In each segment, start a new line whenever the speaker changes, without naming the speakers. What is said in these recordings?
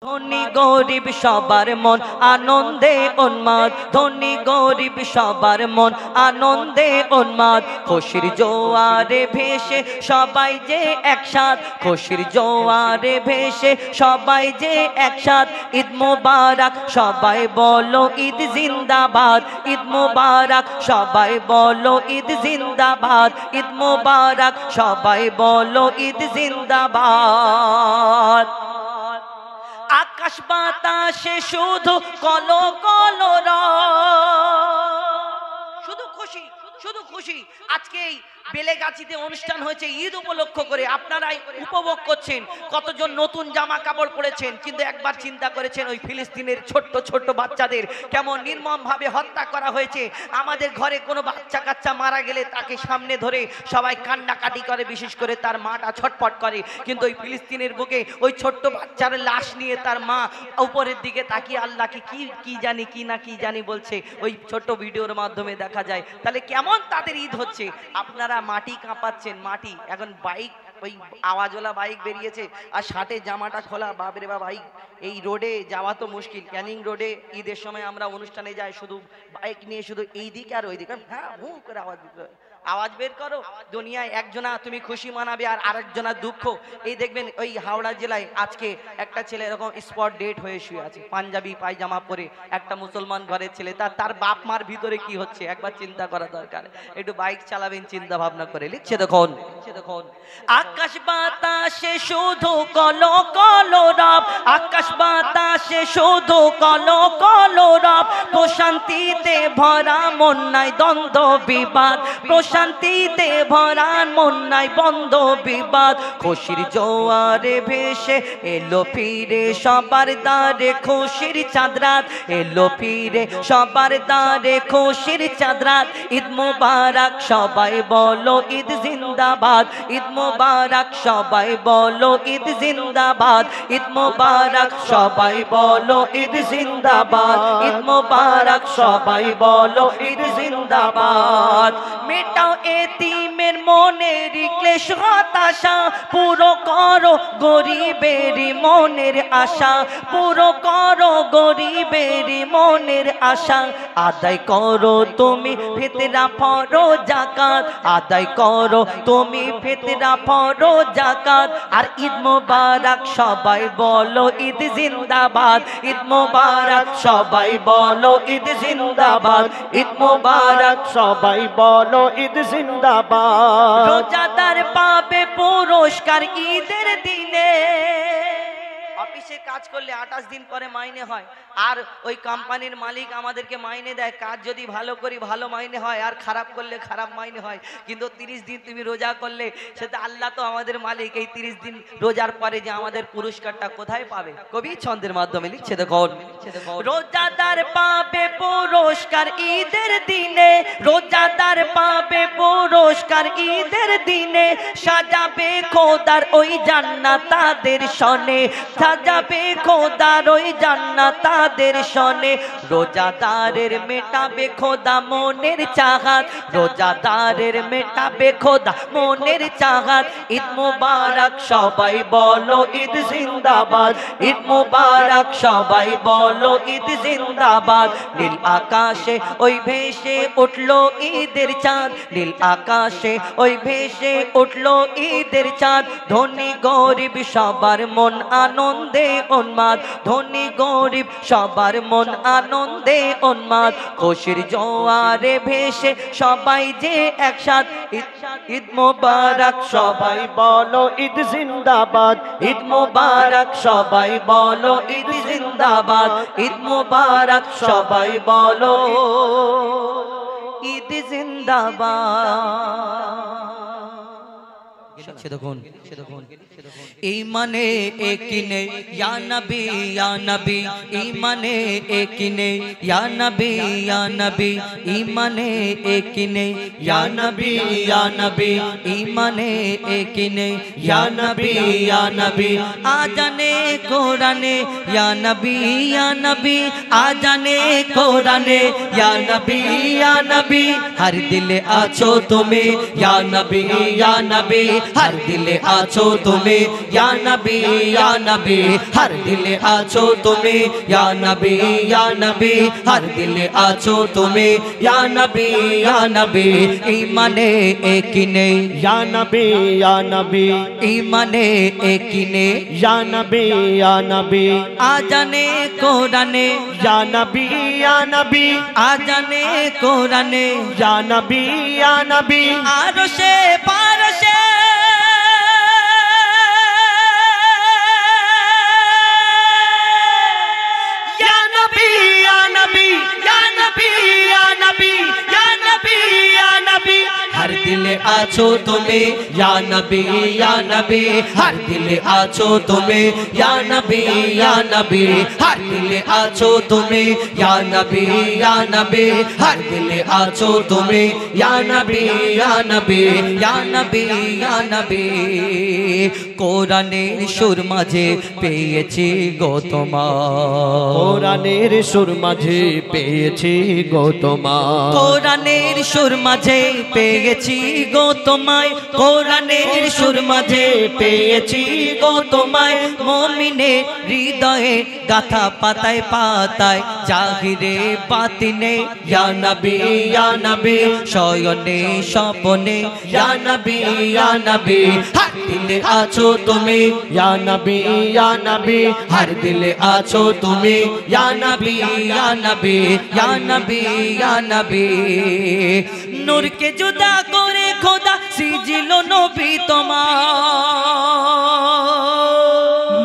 ধনী গরিব সবার মন আনন্দে উন্মাদ, ধনী গরিব সবার মন আনন্দে উন্মাদ। খুশির জোয়ারে ভেসে সবাই যে একসাথ, খুশির জোয়ারে ভেসে সবাই যে একসাথ। ঈদ মোবারক সবাই বলো ঈদ জিন্দাবাদ, ঈদ মোবারক সবাই বলো ঈদ জিন্দাবাদ, ঈদ মোবারক সবাই বলো ঈদ জিন্দাবাদ। আকাশ বাতাসে শুধু কলো কলো শুধু খুশি, শুধু খুশি। আজকে বেলেগাছিতে অনুষ্ঠান হয়েছে ঈদ উপলক্ষ করে, আপনারাই উপভোগ করছেন। কতজন নতুন জামা কাপড় পরেছেন, কিন্তু একবার চিন্তা করেছেন ওই ফিলিস্তিনের ছোট্ট ছোট্ট বাচ্চাদের কেমন নির্মমভাবে হত্যা করা হয়েছে। আমাদের ঘরে কোনো বাচ্চা কাচ্চা মারা গেলে তাকে সামনে ধরে সবাই কান্নাকাটি করে, বিশেষ করে তার মাটা ছটফট করে। কিন্তু ওই ফিলিস্তিনের বুকে ওই ছোট্ট বাচ্চার লাশ নিয়ে তার মা উপরের দিকে তাকিয়ে আল্লাহকে কি জানি কি না কি জানি বলছে, ওই ছোট্ট ভিডিওর মাধ্যমে দেখা যায়। তাহলে কেমন তাদের ঈদ হচ্ছে। আপনারা মাটি কাঁপাচ্ছেন, মাটি এখন বাইক, ওই আওয়াজওয়ালা বাইক বেরিয়েছে আর শার্টের জামাটা খোলা, বাপরে বাবা। এই রোডে যাওয়া তো মুশকিল। ক্যানিং রোডে ঈদের সময় আমরা অনুষ্ঠানে যাই, শুধু বাইক নিয়ে শুধু এই দিকে আর ওই দিকে, হ্যাঁ হু করে আওয়াজ বের করো। দুনিয়ায় একজনা তুমি খুশি মানাবে আর আরেকজনা দুঃখ। এই দেখবেন ওই হাওড়া জেলায় আজকে একটা ছেলে এরকম স্পট ডেট হয়ে শুয়ে আছে, পাঞ্জাবি পায়জামা পরে, একটা মুসলমান ঘরের ছেলে। তার বাপ মার ভিতরে কি হচ্ছে একবার চিন্তা করা দরকার। একটু বাইক চালাবেন চিন্তা ভাবনা করে। লিখছে দেখুন, আকাশ বাতাসে শুধু কলো কলো রব, আকাশ বাতাসে শুধু কলো কলো রব। প্রশান্তিতে ভরা মন নাই দ্বন্দ্ব বিবাদ, প্রশান্তিতে ভরা মন নাই বন্ধ বিবাদ। খুশির জোয়ারে ভেসে এলো ফিরে সবার দ্বারে খুশির চাঁদরাত, এলো ফিরে সবার দ্বারে খুশির চাঁদরাত। ঈদ মোবারক সবাই বলো ঈদ জিন্দাবাদ, ঈদ মোবারক সবাই বলো ঈদ জিন্দাবাদ, ঈদ মোবারক সবাই বলো ঈদ জিন্দাবাদ, ঈদ মোবারক সবাই বলো ঈদ জিন্দাবাদ। মেটাও এতিমের মনের ক্লেশ হতাশা, পুরো করো গরিবের মনের আশা, পুরো করো গরিবের মনের আশা। আদায় করো তুমি ফিতরা ফরো যাকাত, আদায় করো তুমি ফিতরা ফরো যাকাত। আর ঈদ মোবারক সবাই বলো ঈদ জিন্দাবাদ, ঈদ মোবারক সবাই বলো ঈদ জিন্দাবাদ, ঈদ মোবারক সবাই বলো ঈদ জিন্দাবাদ। রোজাদার পাবে পুরস্কার ঈদের দিনে। অফিসে কাজ করলে 28 দিন পরে মাইনে হয়, আর ওই কোম্পানির মালিক আমাদেরকে মাইনে দেয়। কাজ যদি ভালো করি ভালো মাইনে হয়, আর খারাপ করলে খারাপ মাইনে হয়। কিন্তু 30 দিন তুমি রোজা করলে সেটা আল্লাহ তো আমাদের মালিক। এই 30 দিন রোজার পরে যে আমাদের পুরস্কারটা কোথায় পাবে? কবি ছন্দের মাধ্যমে লিখছে দেখুন, রোজাদার পাবে পুরস্কার ঈদের দিনে, রোজাদার পাবে পুরস্কার ঈদের দিনে। সাজাবে খোদার ওই জান্নাত তাদের শনে, সাজাবে খোদার ওই জান্নাত তাদের শনে। রোজাদারের মেটাবে খোদা মনের চাহাত, রোজাদারের মেটাবে খোদা মনের চাহাত। ঈদ মোবারক সবাই বলো ঈদ জিন্দাবাদ, ঈদ মোবারক সবাই বলো ঈদ জিন্দাবাদ। নীল আকাশে ওই ভেসে উঠলো ঈদের চাঁদ, নীল আকাশে ওই ভেসে উঠলো ঈদের চাঁদ। ধনী গরিব সবার মন আনন্দে উন্মাদ, ধনী গরিব সবার মন আনন্দে উন্মাদ। খুশির জোয়ারে ভেসে সবাই যে একসাথ। ঈদ মোবারক সবাই বলো ঈদ জিন্দাবাদ, ঈদ মোবারক সবাই বলো ঈদ জিন্দাবাদ, ঈদ মোবারক সবাই বলো ঈদ জিন্দাবাদ। ইমানে একিনে ইয়া নবী ইয়া নবী, ইমানে একিনে ইয়া নবী ইয়া নবী, ইমানে একিনে ইয়া নবী ইয়া নবী, ইমানে একিনে ইয়া নবী ইয়া নবী। আজানে কোরআনে ইয়া নবী ইয়া নবী, আজানে কোরআনে ইয়া নবী ইয়া নবী। हर दिल आछो तुम्हें या नबी या नबी, हर दिल आछो तुम
তুমি ইয়া নবী हर दिल आछो तुम्हें या नबी हर दिल आछो तुम्हें या नबी ईमाने एक ने
या नबी
ईमाने एक ने
या नबी
आजाने कुराने
या नबी
आजाने कुराने
या नबी
आरशे पारशे हर दिल आछो तुम्हें या नबी हर दिल आछो तुम्हें या नबी हर दिल आछो तुम्हें या नबी हर दिल आछो तुम्हें या नबी কোরআনের সুর মাঝে পেয়েছি গো তোমার
কোরআনের সুর মাঝে পেয়েছি গো তোমার
কোরআনের সুর মাঝে পেয়েছি গো তোমায় কোরআনের সুর মাঝে পেয়েছি গো তোমায় মুমিনের হৃদয়ে গাথা পাতায় পাতায় জাহিরে বাতিনে ইয়া নবী শয়নে স্বপনে ইয়া নবী হর দিলে আছো তুমি
या नबी
हर दिल आछो तुम्हें या नबी नूर के जुदा करे खुदा सिजिलो नबी तुम्हार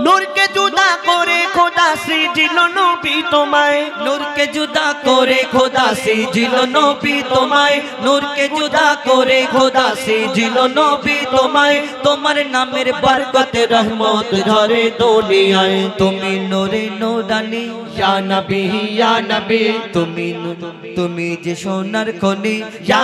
नूर के जुदा करे खुदा सृजिल नबी তোমায়
नूर के जुदा करे खुदा सिजिलो नबी तुम्हाय नूर के जुदा करे खुदा सिजिलो नबी तुम्हाय तुम्हार नामेर बरकत रहमत झरे दुनियाय তুমি নূরে নূরানী
या नबी
তুমি যে সোনার খনি ইয়া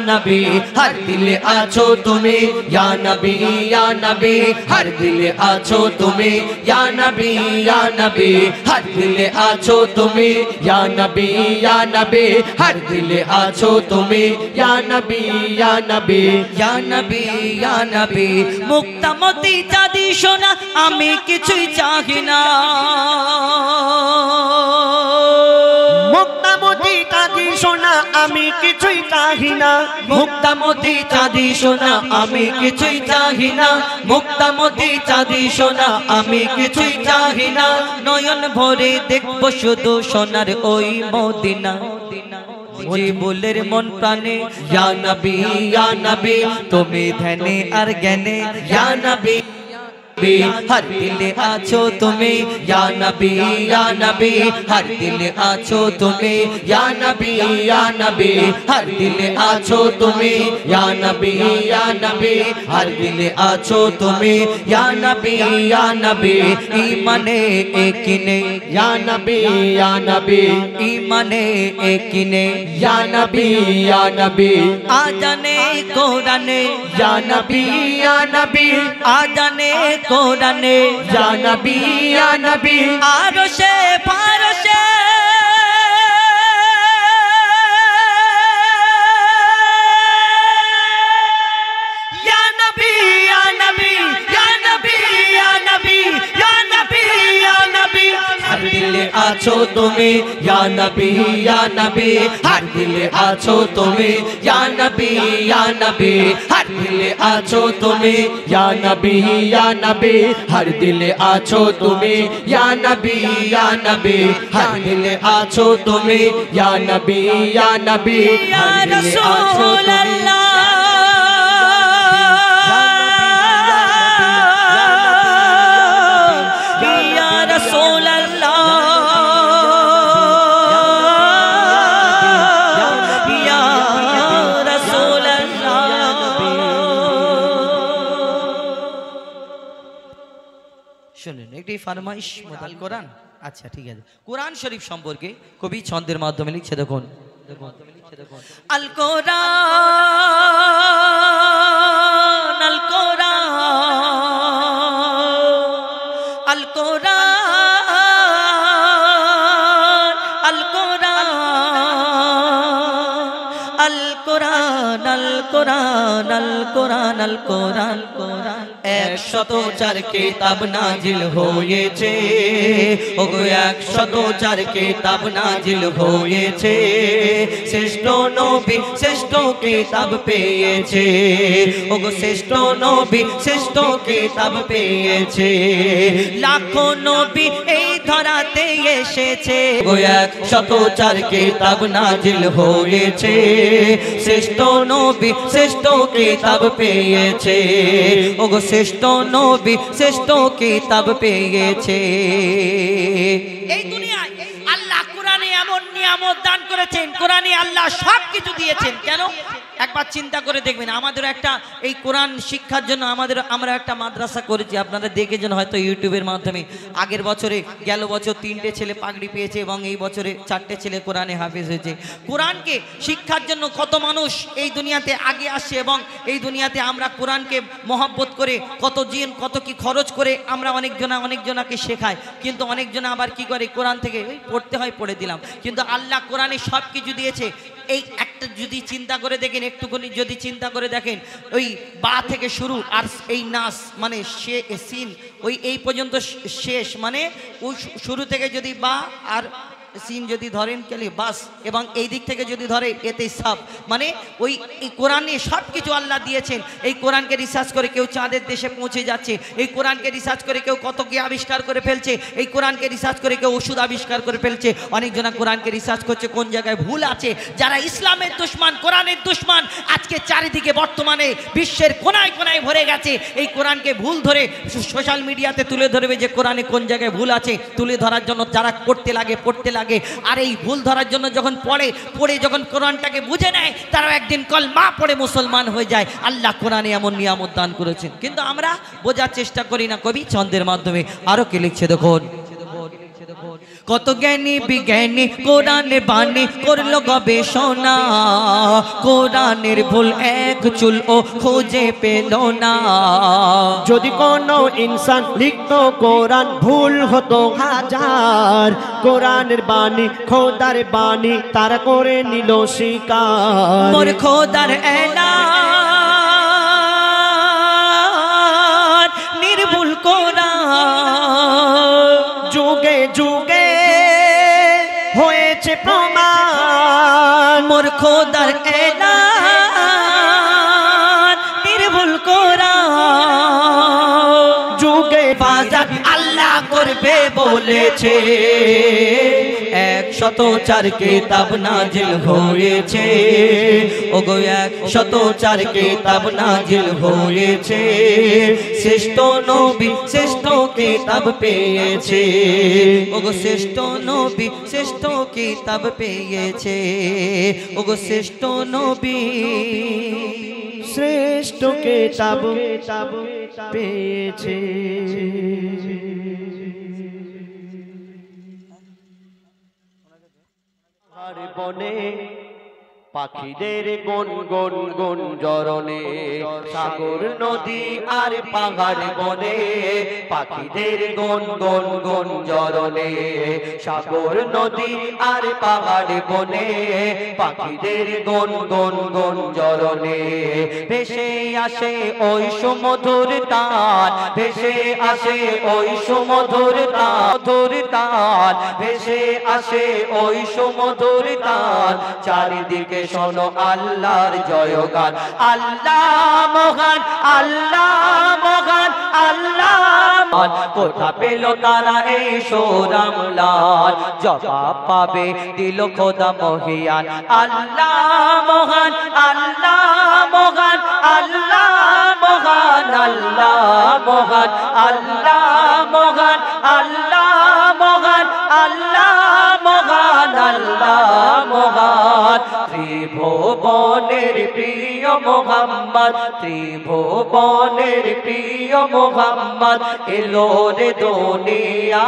নবী हर दिल आछो তুমি ইয়া নবী हर दिल आछो তুমি ইয়া নবী हर दिल आछो তুমি ইয়া নবী हर दिल आछो তুমি ইয়া নবী মুক্তামতি চাঁদি সোনা আমি কিছুই চাহি না
মুক্তামতি চাঁদি সোনা আমি কিছুই চাহি না
মুক্তামতি চাঁদি সোনা আমি কিছুই চাহি না মুক্তামতি চাঁদি সোনা আমি কিছুই চাহি না নয়ন ভরে দেখব শুধু সোনার ওই মদিনা মুজিবুলের মন প্রাণে ইয়া নবী তুমি ধ্যানে আর জ্ঞানে ইয়া নবী हर दिल आछो तुम्हें या नबी हर दिल आछो तुम्हें या नबी हर दिल आछो तुम्हें या नबी हर दिल आछो तुम्हें या नबी ईमाने एक ने
या नबी
ईमाने एक ने
या नबी
आजाने कुराने
या नबी
आजाने कुराने
या नबी
आरशे पारशे या नबी हर दिल आछो तुम्हें या नबी हर दिल आछो तुम्हें या नबी हर दिल आछो तुम्हें
या नबी हर दिल आछो तुम्हें या नबी
हर दिल आछो तुम्हें
या नबी
या रसूल अल्लाह या रसूल अल्लाह या रसूल अल्लाह শুনুন একটি ফরমাইশ মোতাল কোরআন আচ্ছা ঠিক আছে কোরআন শরীফ সম্পর্কে কবি ছন্দের মাধ্যমে লিখছে দেখুন আল কোরআন আল কোরআন আল কোরআন আল কোরআন আল কোরআন আল কোরআন আল কোরআন আল কোরআন 104 কিতাব নাজিল হয়েছে, ওগো 104 কিতাব নাজিল হয়েছে, শ্রেষ্ঠ নবী শ্রেষ্ঠ কিতাব পেয়েছে, ওগো শ্রেষ্ঠ নবী শ্রেষ্ঠ কিতাব পেয়েছে, লাখো নবী এই ধরাতে এসেছে, ওগো 104 কিতাব নাজিল হয়েছে, শ্রেষ্ঠ নবী শ্রেষ্ঠ কিতাব পেয়েছে, ওগো শ্রেষ্ঠ নবী শ্রেষ্ঠ কিতাব পেয়েছে।
এই দুনিয়ায় আল্লাহ কোরআনে এমন নিয়ামত দান করেছেন, কোরআনে আল্লাহ সব কিছু দিয়েছেন। কেন? একবার চিন্তা করে দেখবেন, আমাদের একটা এই কোরআন শিক্ষার জন্য আমরা একটা মাদ্রাসা করেছি, আপনারা দেখেছেন হয়তো ইউটিউবের মাধ্যমে। আগের বছরে গেল বছর 3টে ছেলে পাগড়ি পেয়েছে এবং এই বছরে 4টে ছেলে কোরআনে হাফেজ হয়েছে। কোরআনকে শিক্ষার জন্য কত মানুষ এই দুনিয়াতে আগে আসছে এবং এই দুনিয়াতে আমরা কোরআনকে মহব্বত করে কত কি খরচ করে আমরা অনেকজনাকে শেখাই, কিন্তু অনেকজনা আবার কি করে কোরআন থেকে ওই পড়তে হয় পড়ে দিলাম। কিন্তু আল্লাহ কোরআনে সব কিছু দিয়েছে। এই একটা যদি চিন্তা করে দেখেন, একটুখানি যদি চিন্তা করে দেখেন, ওই বা থেকে শুরু আর এই নাস মানে সিন ওই এই পর্যন্ত শেষ, মানে ওই শুরু থেকে যদি বা আর সিন যদি ধরেন কেলি বাস, এবং এই দিক থেকে যদি ধরে এতে সাব, মানে ওই এই কোরআনে সব কিছু আল্লাহ দিয়েছেন। এই কোরআনকে রিসার্চ করে কেউ চাঁদের দেশে পৌঁছে যাচ্ছে, এই কোরআনকে রিসার্চ করে কেউ কত কি আবিষ্কার করে ফেলছে, এই কোরআনকে রিসার্চ করে কেউ ওষুধ আবিষ্কার করে ফেলছে। অনেকজনা কোরআনকে রিসার্চ করছে কোন জায়গায় ভুল আছে। যারা ইসলামের দুশমান, কোরআনের দুশমান, আজকে চারিদিকে বর্তমানে বিশ্বের কোনায় কোনায় ভরে গেছে। এই কোরআনকে ভুল ধরে সোশ্যাল মিডিয়াতে তুলে ধরবে যে কোরআনে কোন জায়গায় ভুল আছে, তুলে ধরার জন্য যারা পড়তে লাগে। আর এই ভুল ধরার জন্য যখন পড়ে যখন কোরআনটাকে বুঝে নেয়, তারাও একদিন কলমা পড়ে মুসলমান হয়ে যায়। আল্লাহ কোরআনে এমন নিয়ামত দান করেছেন, কিন্তু আমরা বোঝার চেষ্টা করি না। কবি ছন্দের মাধ্যমে আরো কি লিখছে দেখুন, কত জ্ঞানী বিজ্ঞানী কোরআনের বাণী করলো গবেষণা, কোরআনের ভুল এক চুল ও খুঁজে পেল না।
যদি কোনো ইনসান লিখতো কোরআন ভুল হতো হাজার, কোরআনের বাণী খোদার বাণী তারা করে নিল স্বীকার।
মোর খোদার এলান নির্ভুল কোরআন,
যুগে যুগে হয়েছে প্রমাণ।
মোর খোদার এলান নির্ভুল কোরআন,
যুগে
বাজার আল্লাহ করবে বলেছে। 104 কিতাব নাজিল হয়েছে, ওগো 104 কিতাব নাজিল হয়েছে, শ্রেষ্ঠ নবী শ্রেষ্ঠ কিতাব পেয়েছে, ওগো শ্রেষ্ঠ নবী শ্রেষ্ঠ কিতাব পেয়েছে, ওগো শ্রেষ্ঠ নবী
শ্রেষ্ঠ কিতাব পেয়েছে। আর বনে পাখিদের গুন গুন গুন জরনে, সাগর নদী আর পাহাড় বনে পাখিদের গুন গুন গুন জরনে, সাগর নদী আর পাহাড় বনে পাখিদের গুন গুন গুন জরনে। ভেসে আসে ওই সুমধুর তান, ভেসে আসে ওই সুমধুর তান, ভেসে আসে ওই সুমধুর তান। চারিদিকে শোনো আল্লাহর জয়গান, আল্লাহ মহান, আল্লাহ মহান, আল্লাহ মহান। কোথা পেল তারা এই সোরামলাল, জবাব পাবে দিল খোদা মহিয়ান। আল্লাহ মহান, আল্লাহ মহান, আল্লাহ মহান, আল্লাহ মহান, আল্লাহ মহান, আল্লাহ মহান, আল্লাহ মহান, আল্লাহ মহান। ত্রিভুবনের প্রিয় মোহাম্মদ, ত্রিভুবনের প্রিয় মোহাম্মদ এলো রে দুনিয়ায়।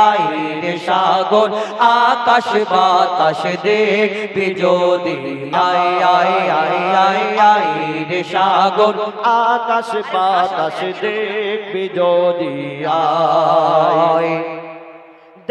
আইরে সাগর আকাশ বাতাস দেখবি যদি, আয় আয় আয় আয় আইরে সাগর আকাশ বাতাস দেখবি যদি আয়।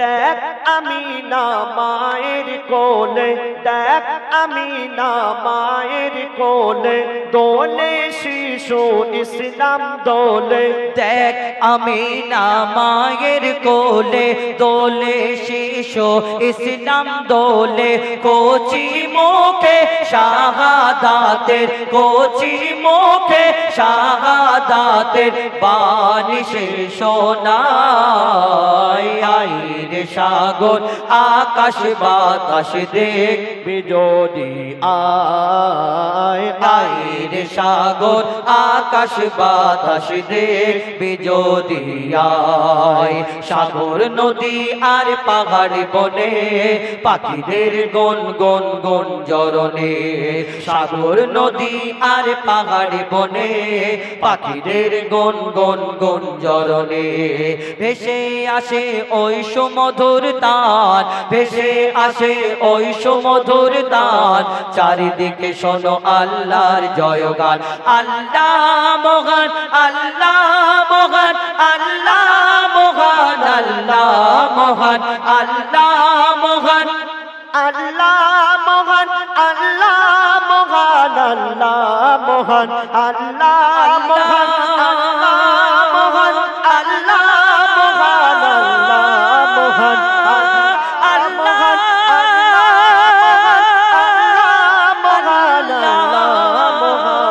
দেখ আমিনা মায়ের কোলে, দেখ আমিনা মায়ের কোলে দোলে শিশু ইসলাম দোলে
দেখ আমিনা মায়ের কোলে দোলে শিশু ইসলাম দোলে কচি মুখে শাহাদাতের কচি মুখে শাহাদাতের বাণী সে শোনায় আইরে সাগর আকাশ বাতাস দেখবি যদি আইরে সাগর আকাশ বাতাস দেখবি যদি আয় সাগর নদী আর পাহাড় বনে পাখিদের গন গন গন জরনে সাগর নদী আর পাহাড় বনে পাখিদের গন গন গন জরনে ভেসে আসে ওই সুমধুর তান ভেসে আসে ওই সুমধুর তান চারিদিকে শোনো আল্লাহর জয়গান আল্লাহ মহান আল্লাহ মহান আল্লাহ মহান আল্লাহ মহান আল্লাহ মহান
আল্লাহ মহান আল্লাহ মহান আল্লাহ মহান আল্লাহ মহান আল্লাহ মহান আল্লাহ মহান আল্লাহ মহান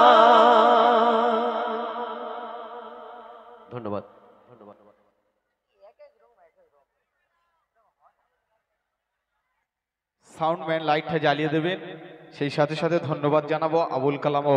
ধন্যবাদ
সাউন্ডম্যান লাইটটা জ্বালিয়ে দেবেন। সেই সাথে সাথে ধন্যবাদ জানাবো আবুল কালাম ও